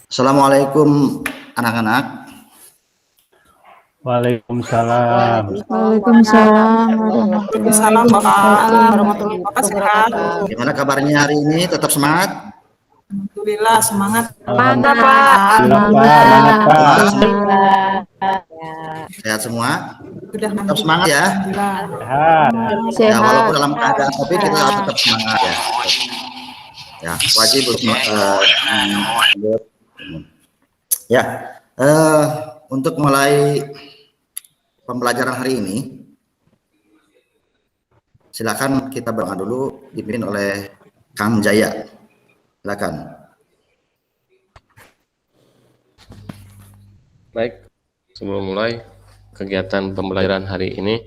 Assalamualaikum anak-anak. Waalaikumsalam. Waalaikumsalam Waalaikumsalam warahmatullahi wabarakatuh. Gimana kabarnya hari ini? Tetap semangat? Alhamdulillah semangat. Semangat, Pak. Semangat, Pak. Sehat semua? Sudah Tetap semangat ya. Alhamdulillah. Sehat. Ya, walaupun dalam keadaan tapi kita harus tetap semangat ya. Ya, wajib ya. Untuk mulai pembelajaran hari ini, silakan kita berdoa dulu, dipimpin oleh Kang Jaya. Silakan. Baik, sebelum mulai kegiatan pembelajaran hari ini,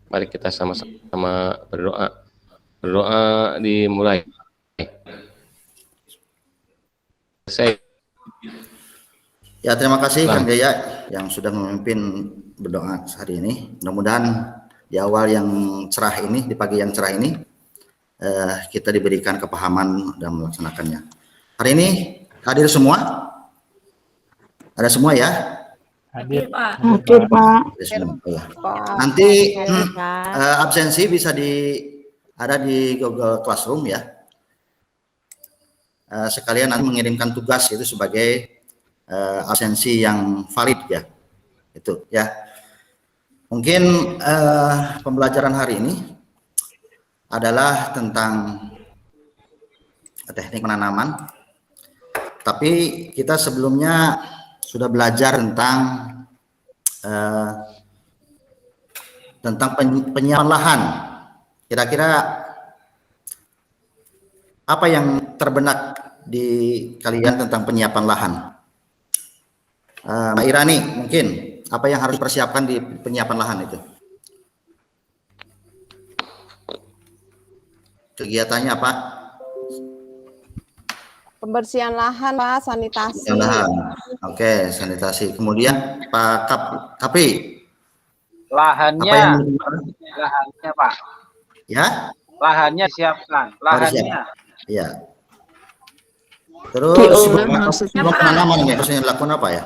mari kita sama-sama berdoa. Berdoa dimulai. Ya, terima kasih Kang Jaya yang sudah memimpin berdoa hari ini. Mudah-mudahan di awal yang cerah ini, di pagi yang cerah ini, kita diberikan kepahaman dan melaksanakannya. Hari ini hadir semua? Ada semua ya? Hadir, Pak. Hadir, Pak. Nanti absensi bisa ada di Google Classroom ya. Sekalian nanti mengirimkan tugas itu sebagai absensi yang valid ya. Itu ya. Mungkin pembelajaran hari ini adalah tentang teknik penanaman. Tapi kita sebelumnya sudah belajar tentang penyiapan lahan. Kira-kira apa yang terbenak di kalian tentang penyiapan lahan? Mbak Irani, mungkin apa yang harus dipersiapkan di penyiapan lahan itu? Kegiatannya apa? Pembersihan lahan, Pak, sanitasi. Lahan. Oke, sanitasi. Kemudian Pak Kapri. Lahannya, Pak. Ya? Lahannya siapkan. Lahannya. Iya. Terus sebelum penanaman ini harusnya dilakukan apa ya?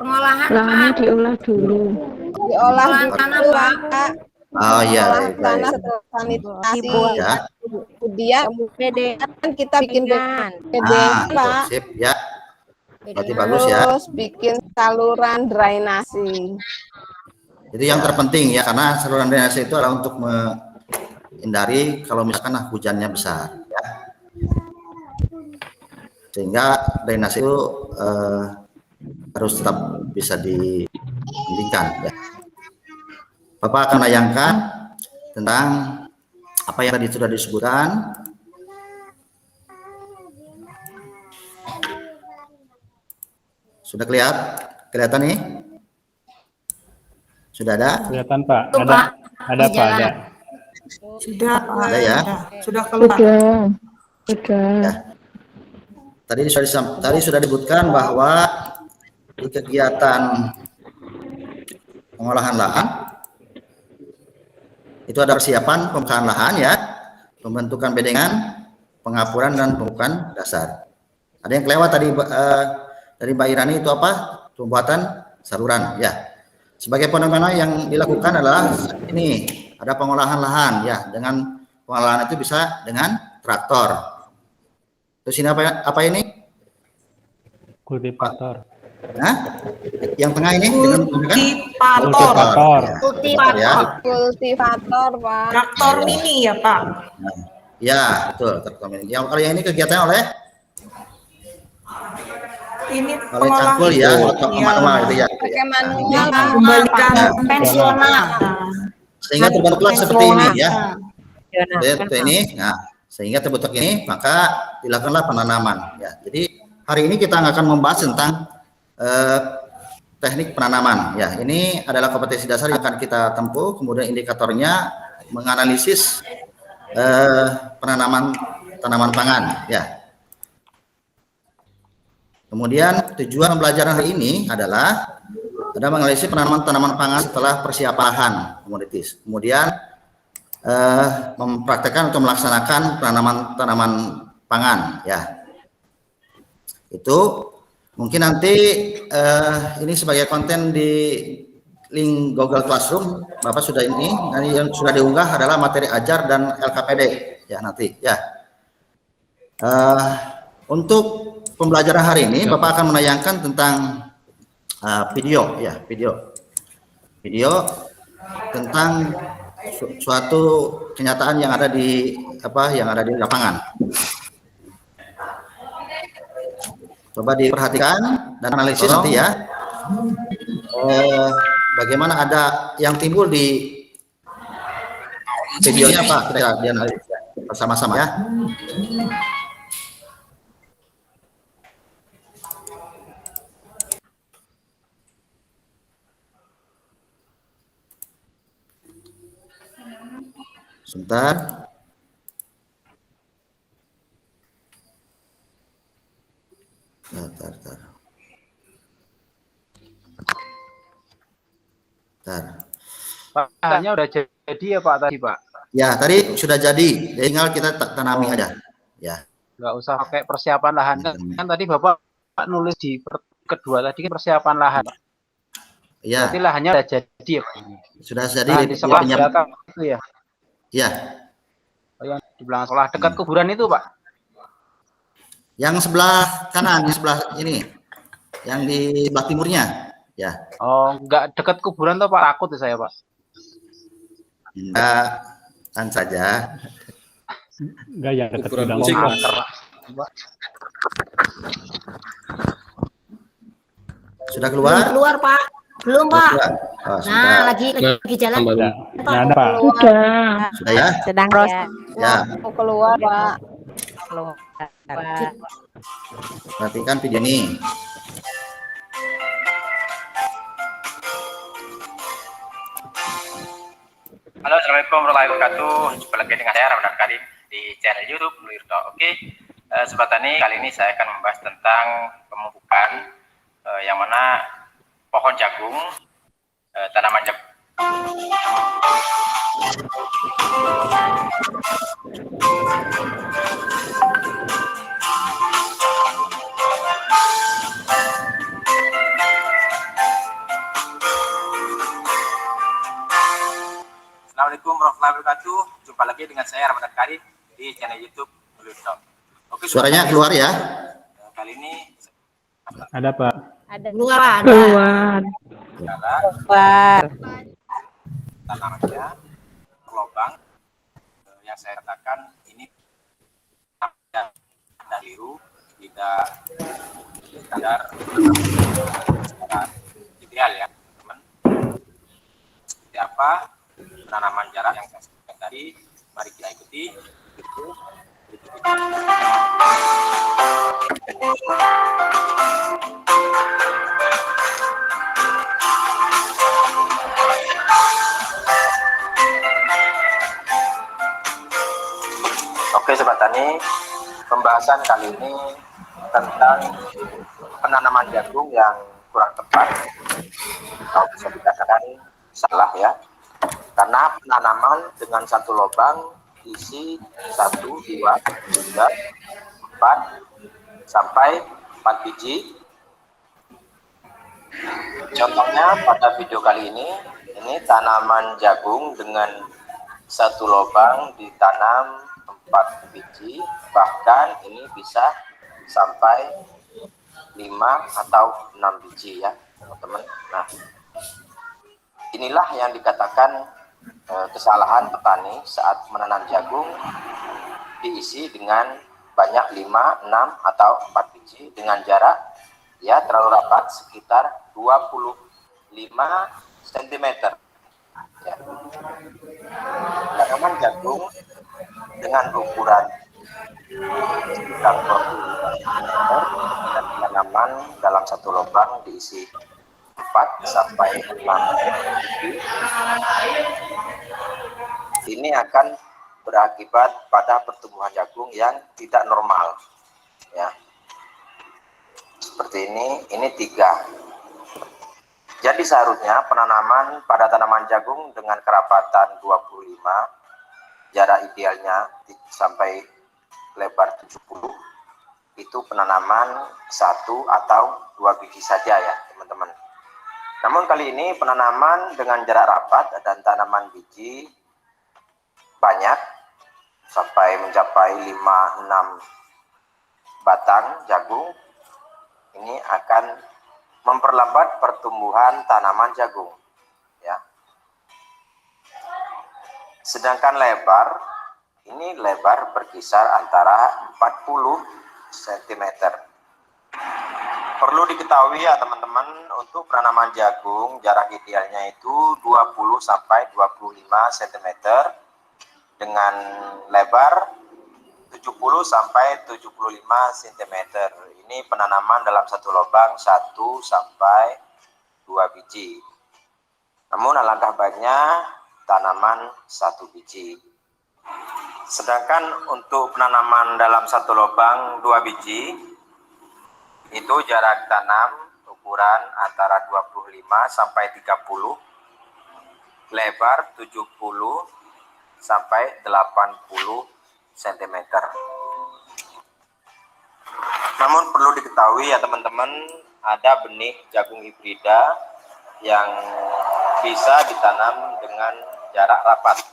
Pengolahan lahannya diolah dulu. Diolah tanah, Pak. Oh iya, Tanah setelah sanitasi. Ya. Kemudian kan kita bikin PD, Pak. Sip, ya. Berarti bagus ya. Terus bikin saluran drainasi. Jadi yang terpenting ya, karena saluran drainasi itu adalah untuk menghindari kalau misalkan hujannya besar ya. Sehingga drainasi itu harus tetap bisa dihentikan ya. Bapak akan layangkan tentang apa yang tadi sudah disebutkan. Sudah kelihatan nih? Sudah ada? Kelihatan, Pak. Ada Pak, ada. Sudah, Pak. Ada ya? Sudah keluar. Sudah. Ya. Tadi sudah disebutkan bahwa di kegiatan pengolahan lahan itu ada persiapan pembukaan lahan ya, pembentukan bedengan, pengapuran dan pembukaan dasar. Ada yang kelewat tadi dari Mbak Irani itu apa? Pembuatan saluran ya. Sebagai fenomena yang dilakukan adalah ini, ada pengolahan lahan ya, dengan pengolahan itu bisa dengan traktor. Terus ini apa ini? Kultivator. Nah, yang tengah ini dengan Kultivator. Kultivator, Pak. Traktor mini ya, Pak. Nah, ya, betul, traktor mini. Yang kalau yang ini kegiatannya oleh cangkul ya, atau manual itu ya. Pakai manual, Kembalikan konvensional. Sehingga terbentuklah seperti ini ya. Seperti ini. Nah, sehingga terbentuk ini, maka dilakukanlah penanaman ya. Jadi hari ini kita akan membahas tentang teknik penanaman ya. Ini adalah kompetensi dasar yang akan kita tempuh, kemudian indikatornya menganalisis penanaman tanaman pangan ya. Kemudian tujuan pembelajaran hari ini adalah menganalisis penanaman tanaman pangan setelah persiapan lahan komoditis. Kemudian mempraktekkan atau melaksanakan penanaman tanaman pangan ya. Itu mungkin nanti ini sebagai konten di link Google Classroom, Bapak sudah ini yang sudah diunggah adalah materi ajar dan LKPD ya nanti ya. Untuk pembelajaran hari ini Bapak akan menayangkan tentang video tentang suatu kenyataan yang ada di lapangan. Coba diperhatikan dan analisis nanti ya. Bagaimana ada yang timbul di videonya Pak, kita dianalisis bersama-sama ya. Sebentar. Bentar. Pak, hanya udah jadi ya Pak tadi Pak? Ya, tadi sudah jadi, tinggal kita tanami aja. Ya. Nggak usah pakai persiapan lahan. Kan tadi Bapak nulis di kedua tadi kan persiapan lahan. Ya. Berarti lahannya udah jadi ya Pak? Sudah jadi. Nah, di sebelah belakang itu ya? Ya. Oh, yang di belakang sekolah dekat kuburan itu Pak? Yang sebelah kanan, di sebelah ini, yang di sebelah timurnya, ya. Oh, nggak dekat kuburan tuh Pak, takut ya saya Pak. Kan saja. Enggak ya dekat Ukuran gudang kucing, Pak. Sudah keluar? Keluar Pak, belum Pak. Oh, Nah, lagi jalan. Nggak ada Pak. Sudah ya? Sedang proses Ya. mau keluar, Pak. Perhatikan video ini. Halo, assalamualaikum warahmatullahi wabarakatuh. Jumpa lagi dengan saya Ramadan Karim di channel YouTube Lirto. Oke, Sobat Tani, kali ini saya akan membahas tentang pemupukan yang mana pohon jagung, tanaman jagung. Assalamualaikum warahmatullahi wabarakatuh. Jumpa lagi dengan saya Ramadan Karim di channel YouTube Lirto. Oke, Suaranya keluar ya? Kali ini Ada Pak. Ada Keluar. keluar. tanamannya lubang yang saya katakan ini tidak biru, tidak standar secara ideal ya teman. Seperti apa penanaman jarak yang saya sebutkan tadi, mari kita ikuti. Oke Sobat Tani, pembahasan kali ini tentang penanaman jagung yang kurang tepat, atau bisa dikatakan salah ya, karena penanaman dengan satu lubang isi 1, 2, 3, 4 sampai 4 biji. Contohnya pada video kali ini tanaman jagung dengan satu lubang ditanam 4 biji, bahkan ini bisa sampai 5 atau 6 biji ya teman-teman. Nah, inilah yang dikatakan kesalahan petani saat menanam jagung diisi dengan banyak 5, 6 atau 4 biji dengan jarak ya terlalu rapat sekitar 25 cm ya. Tanaman jagung dengan ukuran sekitar 25 cm dan tanaman dalam satu lubang diisi 4 sampai 6 biji. Ini akan berakibat pada pertumbuhan jagung yang tidak normal ya. Seperti ini 3. Jadi seharusnya penanaman pada tanaman jagung dengan kerapatan 25, jarak idealnya sampai lebar 70, itu penanaman 1 atau 2 biji saja ya teman-teman. Namun kali ini penanaman dengan jarak rapat dan tanaman biji banyak sampai mencapai 5-6 batang jagung. Ini akan memperlambat pertumbuhan tanaman jagung ya. Sedangkan lebar, ini lebar berkisar antara 40 cm. Perlu diketahui ya teman-teman, untuk penanaman jagung jarak idealnya itu 20 sampai 25 cm dengan lebar 70 sampai 75 cm. Ini penanaman dalam satu lubang 1 sampai 2 biji. Namun alangkah baiknya tanaman 1 biji. Sedangkan untuk penanaman dalam satu lubang 2 biji, itu jarak tanam ukuran antara 25 sampai 30, lebar 70 sampai 80 cm. Namun perlu diketahui ya teman-teman, ada benih jagung hibrida yang bisa ditanam dengan jarak rapat.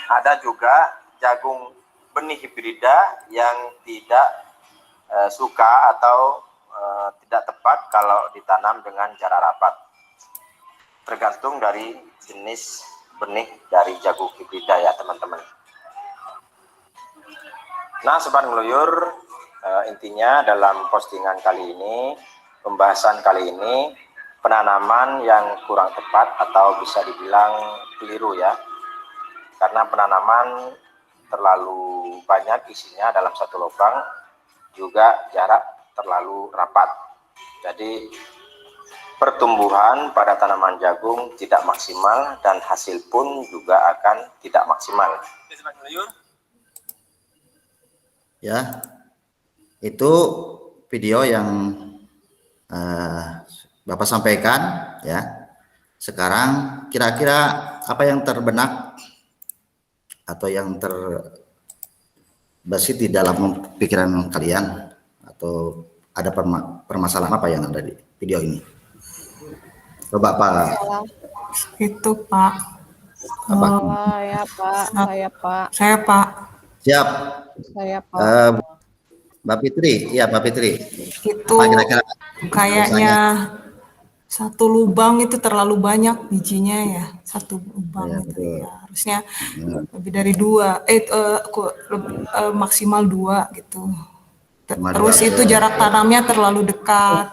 Ada juga jagung benih hibrida yang tidak suka atau tidak tepat kalau ditanam dengan jarak rapat. Tergantung dari jenis benih dari jagung hibrida ya teman-teman. Nah sobat ngeluyur, intinya dalam postingan kali ini, pembahasan kali ini, penanaman yang kurang tepat atau bisa dibilang keliru ya. Karena penanaman terlalu banyak isinya dalam satu lubang, juga jarak terlalu rapat. Jadi pertumbuhan pada tanaman jagung tidak maksimal dan hasil pun juga akan tidak maksimal. Ya, itu video yang Bapak sampaikan ya. Sekarang kira-kira apa yang terbenak atau yang terbesit di dalam pikiran kalian, atau ada permasalahan apa yang ada di video ini? Coba Pak. Itu Pak. Saya Pak. Saya Pak. Siap. Saya Pak. Mbak Fitri, iya Mbak Fitri. Itu Apa kira-kira kayaknya satu lubang itu terlalu banyak bijinya ya. Satu lubang Ya, itu betul. ya. Harusnya lebih dari 2. Maksimal 2 gitu. Maksimal Terus 2, itu betul. jarak tanamnya terlalu dekat.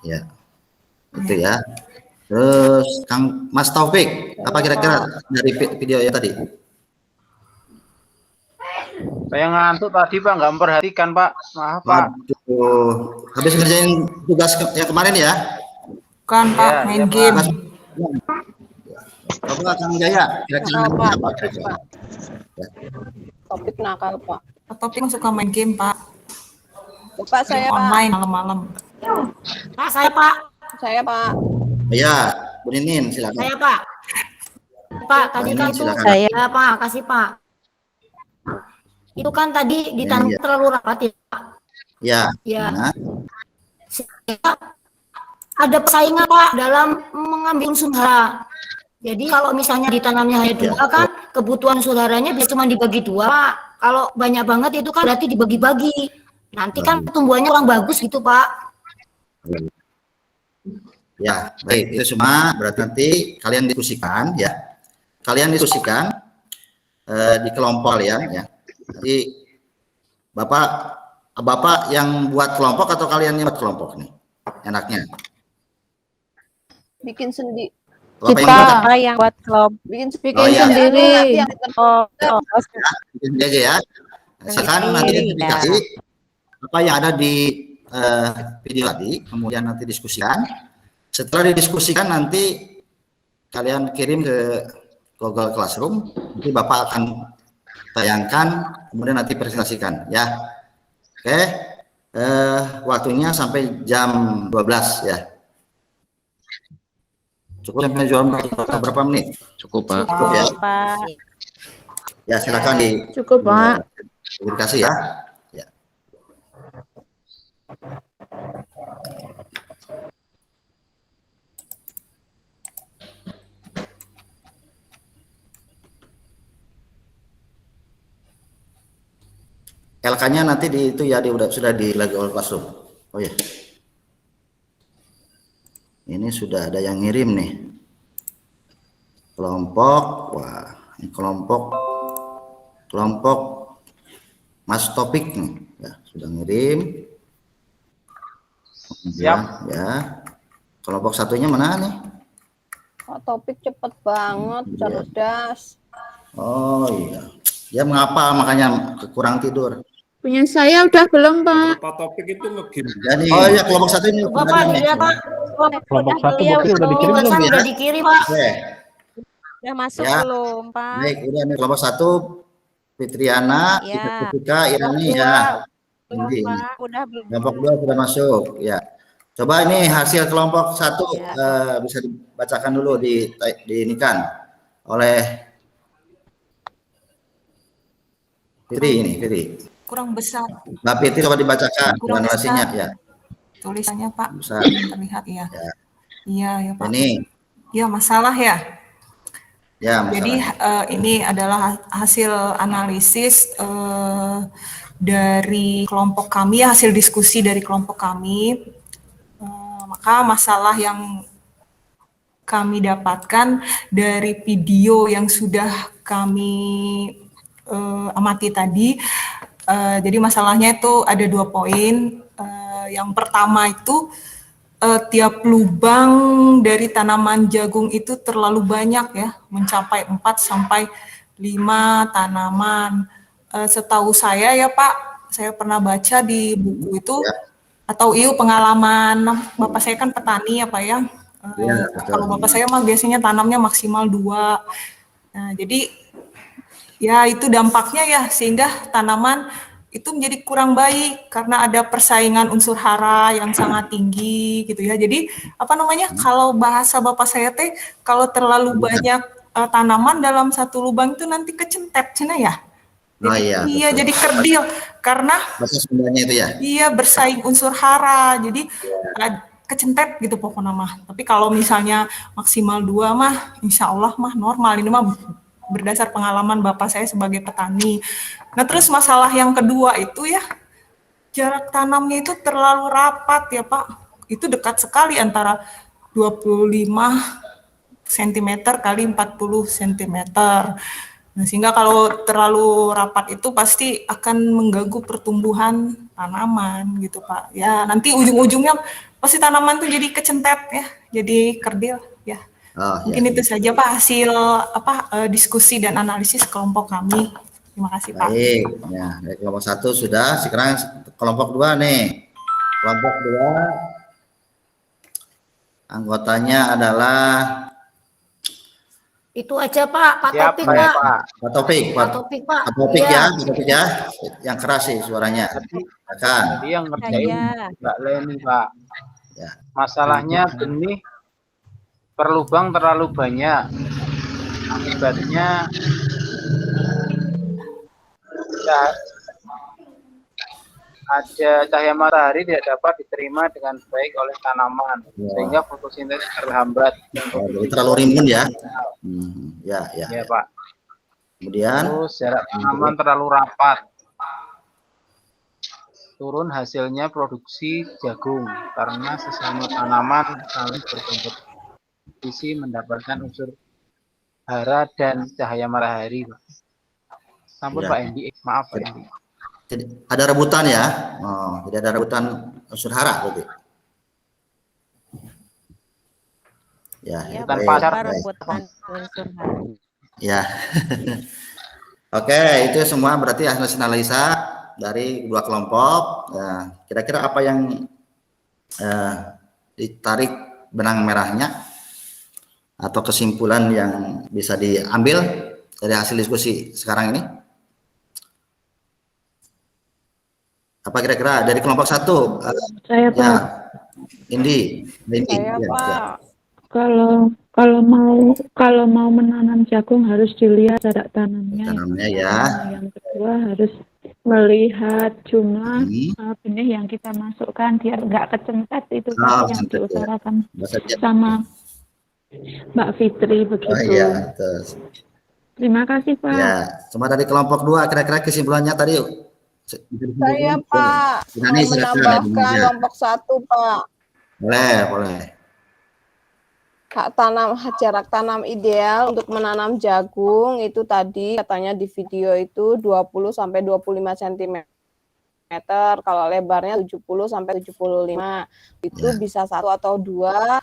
Ya, itu ya. Terus Kang Mas Taufik, apa kira-kira dari video yang tadi? Saya ngantuk tadi Pak, nggak memperhatikan Pak. Maaf Pak. Waduh, habis ngerjain tugas yang kemarin ya? Kan Pak, main game. Coba Kang Jaya, kira-kira apa kira-kira? Topik nakal Pak. Topik suka main game Pak. Pak saya Pak. Online malam-malam. Pak, saya Pak. Saya Pak. Iya, Bu Ninin silakan. Saya Pak. Pak, tadi Ini kan itu silakan. saya Pak, kasih Pak. Itu kan tadi ditanam Iya. terlalu rapat ya Pak. Ya. Ya. Nah, Ada persaingan Pak dalam mengambil unsur hara. Jadi kalau misalnya ditanamnya hanya 2 kan, kebutuhan saudaranya bisa cuma dibagi 2 Pak. Kalau banyak banget itu kan berarti dibagi-bagi. Nanti kan pertumbuhannya kurang bagus gitu Pak. ya, baik, itu semua berarti nanti kalian diskusikan ya. Kalian diskusikan di kelompok kalian ya. Jadi Bapak yang buat kelompok atau kalian yang buat kelompok nih? Enaknya. Bikin sendiri. Bapak Kita yang buat kelompok. Bikin Oh, iya. sendiri. Oh, bikin sendiri aja ya. Silakan nanti identifikasi apa yang ada di video tadi, kemudian nanti diskusikan. Setelah didiskusikan nanti kalian kirim ke Google Classroom, nanti Bapak akan tayangkan, kemudian nanti presentasikan ya. Oke, waktunya sampai jam 12 ya. Cukup sampai jam berapa menit? Cukup Pak. Cukup ya. Pak. Ya silakan Cukup, Pak. Terima kasih ya. Ya. LK-nya nanti di itu ya sudah di lagi all classroom. Oh ya. Ini sudah ada yang ngirim nih. Kelompok, wah, ini kelompok Mas Topik nih. Ya, sudah ngirim. Siap. Ya. Kelompok satunya mana nih? Oh, Topik cepet banget, Iya. cerdas. Oh iya. Dia mengapa makanya kurang tidur. Punya saya udah belum, Pak? Pak Topik itu ngegame. Jadi, oh iya kelompok satu ini. Bapak dilihat Pak. Kelompok satu Iya, bukti udah dikirim belum Pesan ya? udah dikirim Pak. Oke. Udah masuk Ya. belum, Pak? Baik, udah nih kelompok satu Fitriana, Ya. Fitrika, Irani Kelompok ya. Belum, Ini. Pak. Udah belum. Kelompok dua sudah masuk, ya. Coba ini hasil kelompok satu Ya. bisa dibacakan dulu di ini kan oleh Fitri. Kurang besar Mbak Fitri coba dibacakan Kurang narasinya besar. ya. tulisannya Pak. Besar. Terlihat ya. Ya. Iya ya Pak. Ini Ya masalah ya. ya Jadi masalah. ini adalah hasil analisis dari kelompok kami, hasil diskusi dari kelompok kami. Maka masalah yang kami dapatkan dari video yang sudah kami amati tadi. Jadi masalahnya itu ada 2 poin. Yang pertama itu tiap lubang dari tanaman jagung itu terlalu banyak ya, mencapai 4 sampai 5 tanaman. Setahu saya ya Pak, saya pernah baca di buku itu atau pengalaman Bapak saya kan petani ya Pak ya. Ya, Kalau Bapak saya mah biasanya tanamnya maksimal 2. Nah, jadi ya itu dampaknya ya sehingga tanaman itu menjadi kurang baik karena ada persaingan unsur hara yang sangat tinggi gitu ya. Jadi apa namanya kalau bahasa Bapak saya teh kalau terlalu banyak tanaman dalam satu lubang itu nanti kecentet cina ya. Oh iya. Iya betul. jadi kerdil karena Bahasa Sundanya itu ya. iya bersaing unsur hara. Jadi kecentet gitu pokoknya mah. Tapi kalau misalnya maksimal 2 mah insya Allah mah normal. Ini mah berdasar pengalaman Bapak saya sebagai petani. Nah terus masalah yang kedua itu ya jarak tanamnya itu terlalu rapat ya Pak. Itu dekat sekali antara 25 cm kali 40 cm. Nah, sehingga kalau terlalu rapat itu pasti akan mengganggu pertumbuhan tanaman gitu Pak. Ya nanti ujung-ujungnya pasti tanaman itu jadi kecentet ya, jadi kerdil ya. Oh, Mungkin ya. itu saja Pak hasil diskusi dan analisis kelompok kami. Terima kasih Pak. Baik, ya dari kelompok satu sudah. Sekarang kelompok 2 nih. Kelompok 2 anggotanya adalah Itu aja Pak, Pak Siap, Topik baik, Pak. Pak. Pak Topik. Pak Topik Pak. Pak Topik Iya. ya, Pak Topik ya. Yang keras sih suaranya. Kan. Tadi yang ngerjain Saya. Mbak Leni, Pak. Ya. Masalahnya benih per lubang terlalu banyak. Akibatnya ada cahaya matahari tidak dapat diterima dengan baik oleh tanaman, Ya. sehingga fotosintesis terhambat. Oh, jadi terlalu rimbun ya. Ya, ya. Ya, Pak. Kemudian Terus jarak tanaman terlalu rapat. Turun hasilnya produksi jagung karena sesama tanaman saling berkompetisi mendapatkan unsur hara dan cahaya matahari, Pak. Sampun Ya. Pak Endi, maaf Pak Endi. jadi ada rebutan ya. Oh, jadi ada rebutan unsur hara berarti. Ya, Ya, Rebutan baik, pasar. baik. rebutan unsur hara. Ya. Oke, itu semua berarti hasil analisa dari 2 kelompok. Ya, kira-kira apa yang ditarik benang merahnya atau kesimpulan yang bisa diambil dari hasil diskusi sekarang ini? Apa kira-kira dari kelompok 1? Saya, Ya, Indi. Saya Ya, Pak. ya. Kalau mau menanam jagung harus dilihat jarak tanamnya. Tanamnya ya. Yang kedua harus Melihat jumlah Hmm. benih yang kita masukkan biar nggak kecentet itu Oh, Pak yang kecentet, ya. diutarakan Bahasa dia. sama Mbak Fitri Oh begitu. iya, terus. Terima kasih Pak. Ya, cuma dari kelompok 2 kira-kira kesimpulannya tadi. Saya Pak Nah, mau ini silakan, menambahkan Ibu. kelompok 1 Pak. Boleh, boleh. Jarak tanam ideal untuk menanam jagung itu tadi katanya di video itu 20 sampai 25 cm. Kalau lebarnya 70 sampai 75. Itu Ya. bisa 1 atau 2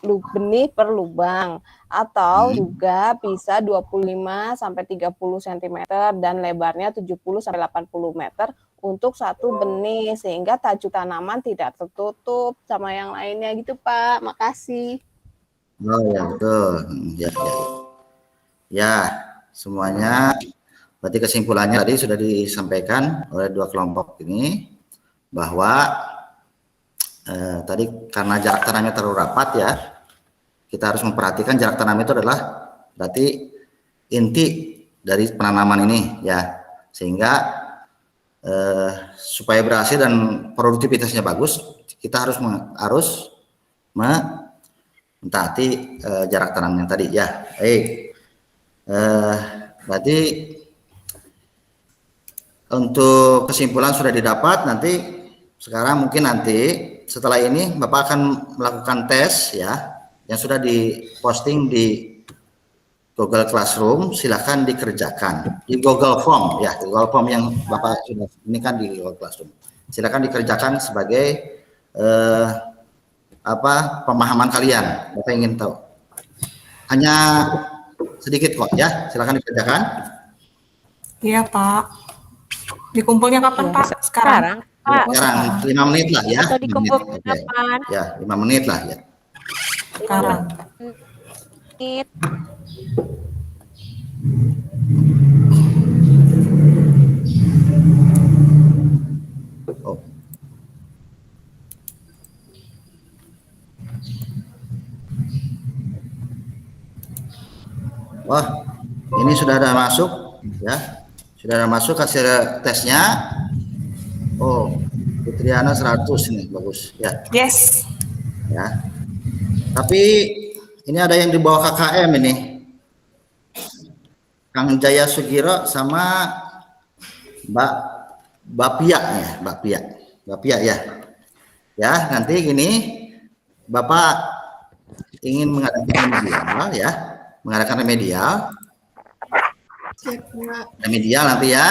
benih per lubang atau juga bisa 25 sampai 30 cm dan lebarnya 70 sampai 80 meter untuk 1 benih sehingga tajuk tanaman tidak tertutup sama yang lainnya gitu Pak. Makasih. Oh ya, betul. Ya, ya. Ya, semuanya berarti kesimpulannya tadi sudah disampaikan oleh 2 kelompok ini bahwa tadi karena jarak tanamnya terlalu rapat ya, kita harus memperhatikan jarak tanam itu adalah berarti inti dari penanaman ini ya, sehingga supaya berhasil dan produktivitasnya bagus, kita harus mentaati jarak tanamnya tadi ya. Baik, berarti untuk kesimpulan sudah didapat. Nanti sekarang mungkin nanti setelah ini Bapak akan melakukan tes ya, yang sudah diposting di Google Classroom. Silahkan dikerjakan di Google Form ya, Google Form yang Bapak sudah ini kan di Google Classroom. Silahkan dikerjakan sebagai pemahaman kalian. Bapak ingin tahu. Hanya sedikit kok ya, silahkan dikerjakan. Iya Pak. Dikumpulnya kapan Pak? Sekarang? Pak. Sekarang 5 menit lah ya. Atau 5 dikumpul menit. Oke. kapan? Ya, 5 menit lah ya. Sekarang. Oh. Wah, ini sudah ada masuk ya. Sudah ada masuk hasil tesnya. Oh, Fitriana 100 ini bagus ya. Yes. Ya. Tapi ini ada yang di bawah KKM ini. Kang Jaya Sugiro sama Mbak Pia ya. Ya, nanti gini Bapak ingin mengadakan remedial ya. Mengadakan remedial nanti ya.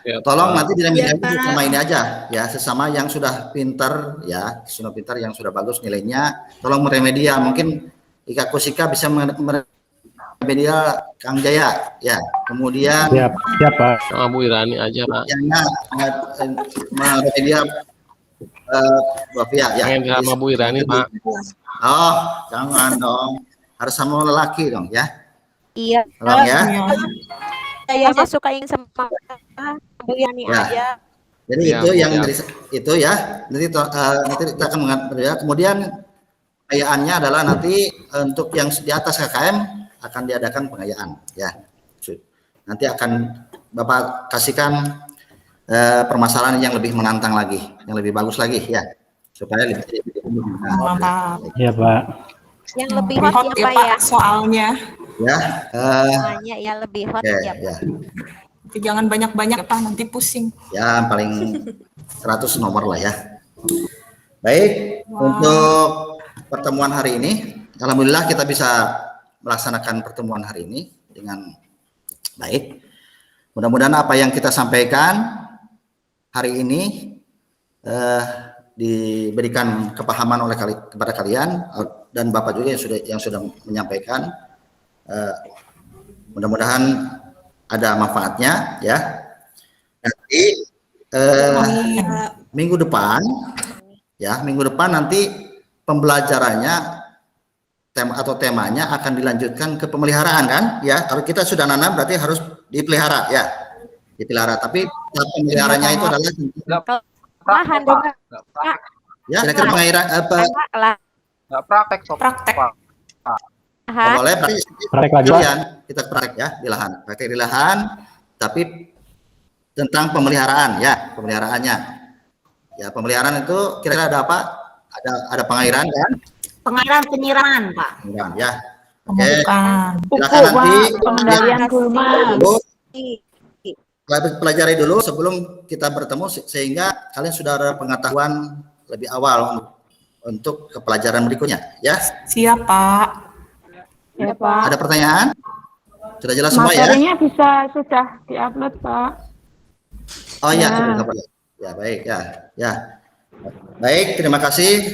Ya, Tolong Pak. nanti di remedial Ya, itu sesama ini aja ya, sesama yang sudah pintar ya, sudah pintar yang sudah bagus nilainya, tolong meremedial. Mungkin Ika Kusika bisa meremedial Kang Jaya ya. Kemudian Siap Pak. Sama Bu Irani aja Pak. yang meremedial Bapak ya. Pengen sama Bu Irani Pak. Oh, jangan dong. Harus sama lelaki dong ya. Iya. Tolong ya. Iya. Saya suka yang sama Bu Yani Ya. aja. Jadi Ya, itu yang ya. dari itu ya. Nanti kita akan mengambil. Kemudian pengayaannya adalah nanti untuk yang di atas KKM akan diadakan pengayaan ya. Nanti akan Bapak kasihkan permasalahan yang lebih menantang lagi, yang lebih bagus lagi ya, supaya lebih. Mantap. Iya Pak. Yang lebih Hot hot ya ya Pak Pak ya. soalnya. Ya. Soalnya ya lebih hot Oke, ya Pak. ya. Jadi jangan banyak-banyak ya Pak, nanti pusing. Ya paling 100 nomor lah ya. Baik, Wow. untuk pertemuan hari ini, alhamdulillah kita bisa melaksanakan pertemuan hari ini dengan baik. Mudah-mudahan apa yang kita sampaikan hari ini diberikan kepahaman oleh kepada kalian dan Bapak juga yang sudah menyampaikan. Mudah-mudahan ada manfaatnya ya. Nanti minggu depan nanti pembelajarannya temanya akan dilanjutkan ke pemeliharaan kan ya. Kalau kita sudah nanam berarti harus dipelihara ya, dipelihara. Tapi pemeliharaannya itu adalah Lahan dong Pak. ya kira-kira pengairan apa? Nggak praktek, sob. Praktek. Pak. Oh, boleh berarti Praktek lagi Pak. kalian kita praktek ya di lahan, praktek di lahan, tapi tentang pemeliharaan ya, pemeliharaannya. Ya, pemeliharaan itu kira-kira ada apa? Ada pengairan kan? Pengairan penyiraman, Pak. Penyiraman, ya. Oke. Pemupukan. Silakan nanti Pengendalian gulma. pelajari dulu sebelum kita bertemu sehingga kalian sudah ada pengetahuan lebih awal untuk ke pelajaran berikutnya, ya. Siap, Pak. Ya, Pak. Ada pertanyaan? Sudah jelas semua ya? Materinya sudah diupload, Pak. Oh iya, Ya. sudah dapat. Ya, baik ya. Ya. Baik, terima kasih.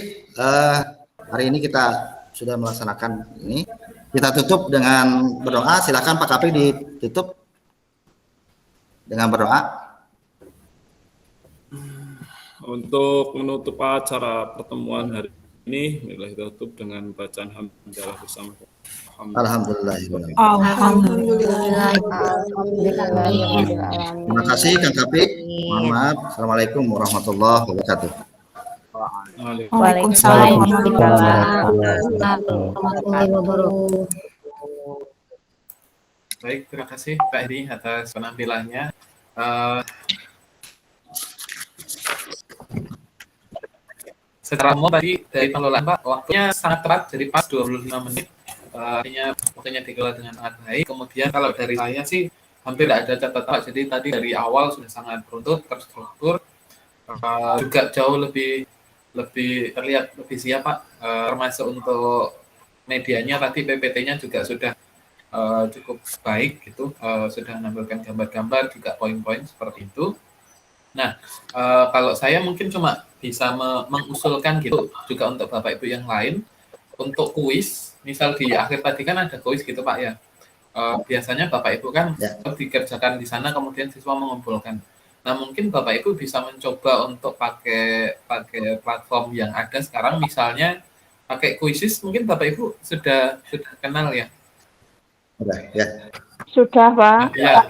Hari ini kita sudah melaksanakan ini. Kita tutup dengan berdoa. Silakan Pak Kapri ditutup dengan berdoa. Untuk menutup acara pertemuan hari ini, marilah kita tutup dengan bacaan hamdalah bersama. Alhamdulillah. Alhamdulillah. Terima kasih Kang Kapri. Mohon maaf. Assalamualaikum warahmatullahi wabarakatuh. Waalaikumsalam Warahmatullahi wabarakatuh. Baik, terima kasih Pak Heri atas penampilannya. Secara umum tadi dari pengelolaan Pak, waktunya sangat tepat, jadi pas 25 menit. Artinya waktunya dikelola dengan sangat baik. Kemudian kalau dari saya sih hampir tidak ada catatan Pak, jadi tadi dari awal sudah sangat beruntut, terstruktur, juga jauh lebih terlihat lebih siap Pak, termasuk untuk medianya tadi PPT-nya juga sudah cukup baik gitu, sudah menampilkan gambar-gambar juga poin-poin seperti itu. Nah, kalau saya mungkin cuma bisa mengusulkan gitu juga untuk Bapak Ibu yang lain untuk kuis, misal di akhir tadi kan ada kuis gitu Pak ya. Biasanya Bapak Ibu kan dikerjakan di sana kemudian siswa mengumpulkan. Nah, mungkin Bapak Ibu bisa mencoba untuk pakai platform yang ada sekarang, misalnya pakai Quizzes, mungkin Bapak Ibu sudah kenal ya. Sudah, Pak. Ya,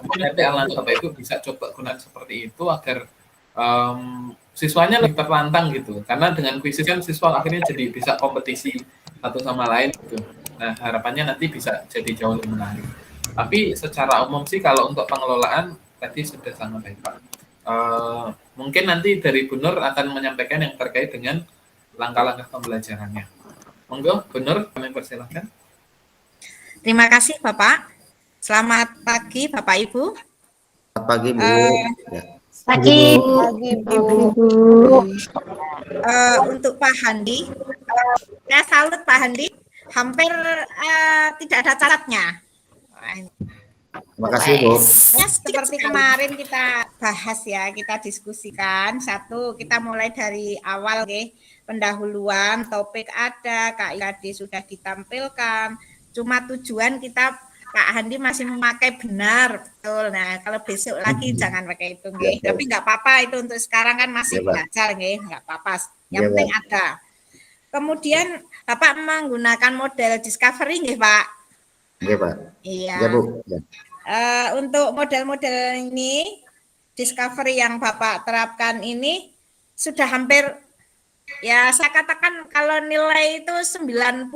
mungkin nanti Bapak Ibu bisa coba gunakan seperti itu agar siswanya lebih tertantang gitu. Karena dengan Quizzes kan siswa akhirnya jadi bisa kompetisi satu sama lain gitu. Nah, harapannya nanti bisa jadi jauh lebih menarik. Tapi secara umum sih kalau untuk pengelolaan tadi sudah sangat baik Pak. Mungkin nanti dari Bu Nur akan menyampaikan yang terkait dengan langkah-langkah pembelajarannya. Monggo, Bu Nur, kami persilahkan. Terima kasih Bapak. Selamat pagi Bapak Ibu. Selamat pagi Bu. Pagi Bu. Untuk Pak Handi, saya salut Pak Handi, hampir tidak ada catatnya. Terima kasih Bu. Ya, seperti kemarin kita bahas ya, kita diskusikan. Satu, kita mulai dari awal, pendahuluan, topik ada, KIKD sudah ditampilkan. Cuma tujuan kita, Kak Handi masih memakai benar, betul. Nah, kalau besok lagi jangan pakai itu, tapi nggak apa-apa itu untuk sekarang kan masih belajar, nggak apa-apa. Yang penting ada. Kemudian Bapak menggunakan model discovery, Pak. Iya Pak. Iya. Ya Bu. Untuk model-model ini, discovery yang Bapak terapkan ini sudah hampir, ya saya katakan kalau nilai itu 98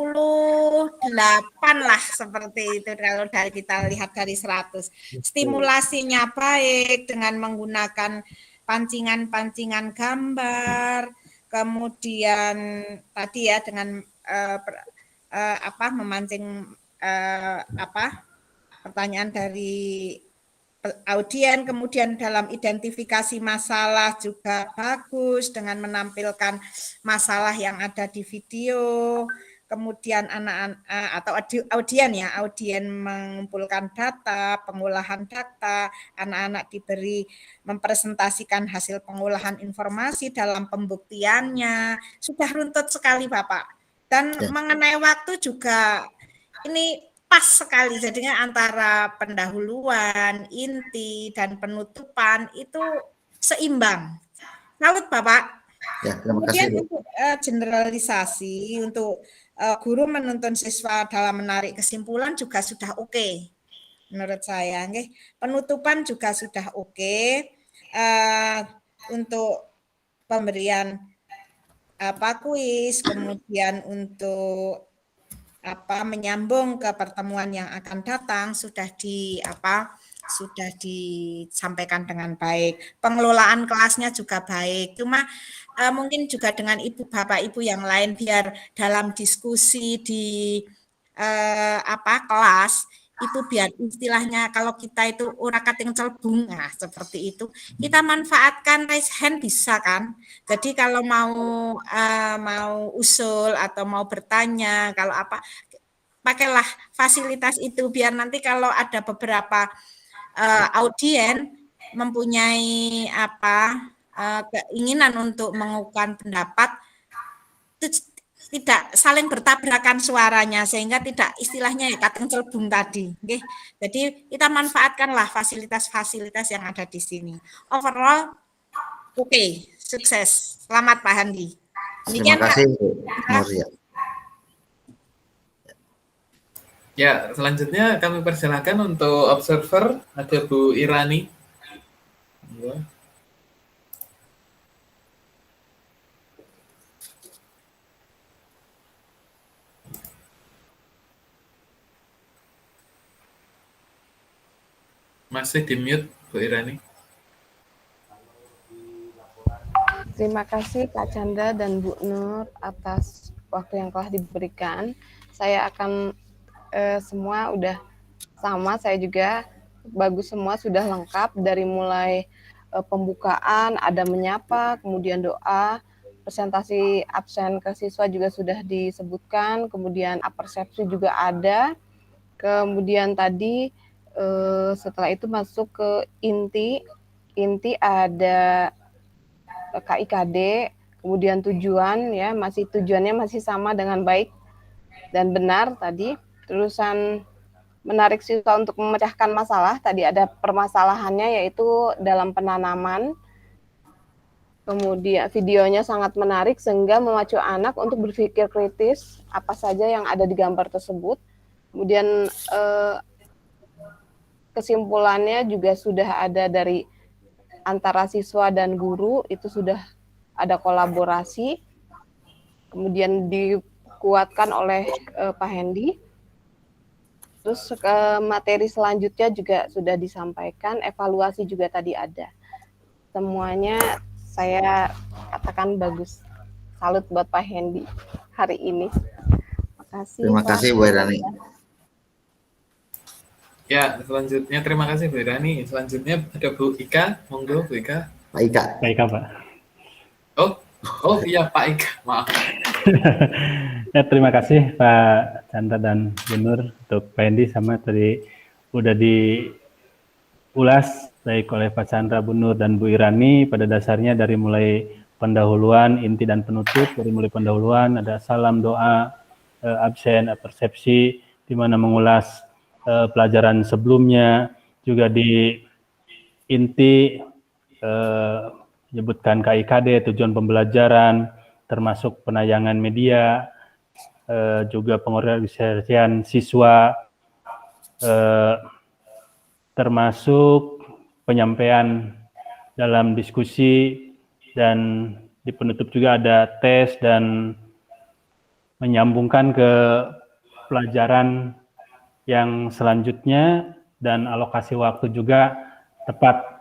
lah seperti itu kalau dari kita lihat dari 100. Stimulasinya baik dengan menggunakan pancingan-pancingan gambar, kemudian tadi ya dengan memancing pertanyaan dari audien, kemudian dalam identifikasi masalah juga bagus dengan menampilkan masalah yang ada di video, kemudian anak-anak atau audien mengumpulkan data, pengolahan data, anak-anak diberi mempresentasikan hasil pengolahan informasi dalam pembuktiannya, sudah runtut sekali Bapak. Dan mengenai waktu juga ini pas sekali, jadinya antara pendahuluan, inti, dan penutupan itu seimbang. Salut Bapak. Ya, terima kasih. Kemudian untuk generalisasi, untuk guru menuntun siswa dalam menarik kesimpulan juga sudah oke. Menurut saya. Penutupan juga sudah oke. Untuk pemberian kuis, kemudian untuk menyambung ke pertemuan yang akan datang sudah disampaikan dengan baik. Pengelolaan kelasnya juga baik. Cuma mungkin juga dengan ibu bapak ibu yang lain biar dalam diskusi di kelas itu biar istilahnya kalau kita itu ora kating celbung, nah seperti itu kita manfaatkan raise hand bisa kan. Jadi kalau mau usul atau mau bertanya kalau apa pakailah fasilitas itu biar nanti kalau ada beberapa audien mempunyai keinginan untuk mengungkapkan pendapat itu tidak saling bertabrakan suaranya sehingga tidak istilahnya ya kating celbung tadi. Okay. Jadi kita manfaatkanlah fasilitas-fasilitas yang ada di sini. Overall, sukses. Selamat Pak Handi. Terima kasih Bu Muria. Ya, selanjutnya kami persilakan untuk observer ada Bu Irani. Ya. Masih di mute Bu Irani. Terima kasih Pak Chandra dan Bu Nur atas waktu yang telah diberikan. Saya akan semua udah sama, saya juga bagus semua, sudah lengkap dari mulai pembukaan, ada menyapa, kemudian doa, presentasi absen ke siswa juga sudah disebutkan, kemudian persepsi juga ada, kemudian tadi setelah itu masuk ke inti ada KIKD, kemudian tujuan ya tujuannya masih sama dengan baik dan benar tadi. Terusan menarik siswa untuk memecahkan masalah, tadi ada permasalahannya yaitu dalam penanaman. Kemudian videonya sangat menarik sehingga memacu anak untuk berpikir kritis apa saja yang ada di gambar tersebut. Kemudian kesimpulannya juga sudah ada dari antara siswa dan guru, itu sudah ada kolaborasi, kemudian dikuatkan oleh Pak Hendi. Terus materi selanjutnya juga sudah disampaikan, evaluasi juga tadi ada. Semuanya saya katakan bagus. Salut buat Pak Hendi hari ini. Terima kasih Bu Irani. Ya, selanjutnya terima kasih Bu Irani. Selanjutnya ada Bu Ika, monggo Bu Ika. Pak Ika. Pak Ika, Pak. Oh iya Pak Ika, maaf. Ya, terima kasih Pak Chandra dan Bu Nur untuk Pak Hendi sama tadi udah diulas baik oleh Pak Chandra, Bu Nur dan Bu Irani. Pada dasarnya dari mulai pendahuluan, inti dan penutup, dari mulai pendahuluan ada salam, doa, absen, persepsi, di mana mengulas pelajaran sebelumnya, juga di inti menyebutkan KIKD, tujuan pembelajaran, termasuk penayangan media, juga pengorganisasian siswa, termasuk penyampaian dalam diskusi, dan di penutup juga ada tes dan menyambungkan ke pelajaran yang selanjutnya, dan alokasi waktu juga tepat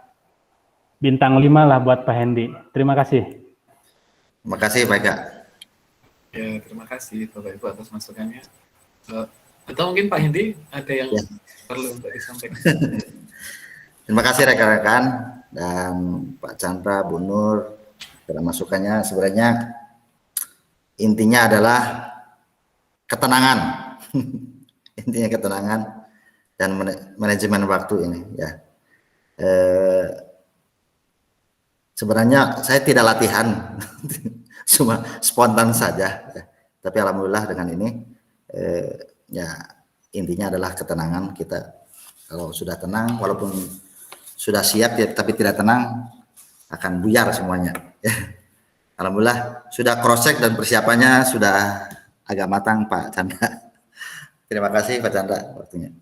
bintang 5 lah buat Pak Hendi. Terima kasih. Terima kasih Pak Ika. Ya, terima kasih Bapak Ibu atas masukannya. Atau mungkin Pak Hendi ada yang perlu untuk disampaikan. Terima kasih rekan-rekan dan Pak Chandra, Bu Nur dalam masukannya. Sebenarnya intinya adalah ketenangan. Intinya ketenangan dan manajemen waktu ini ya. Sebenarnya saya tidak latihan, cuma spontan saja ya. Tapi alhamdulillah dengan ini ya intinya adalah ketenangan. Kita kalau sudah tenang walaupun sudah siap ya, tapi tidak tenang akan buyar semuanya ya. Alhamdulillah sudah cross check dan persiapannya sudah agak matang Pak Chandra. Terima kasih Pak Chandra waktunya.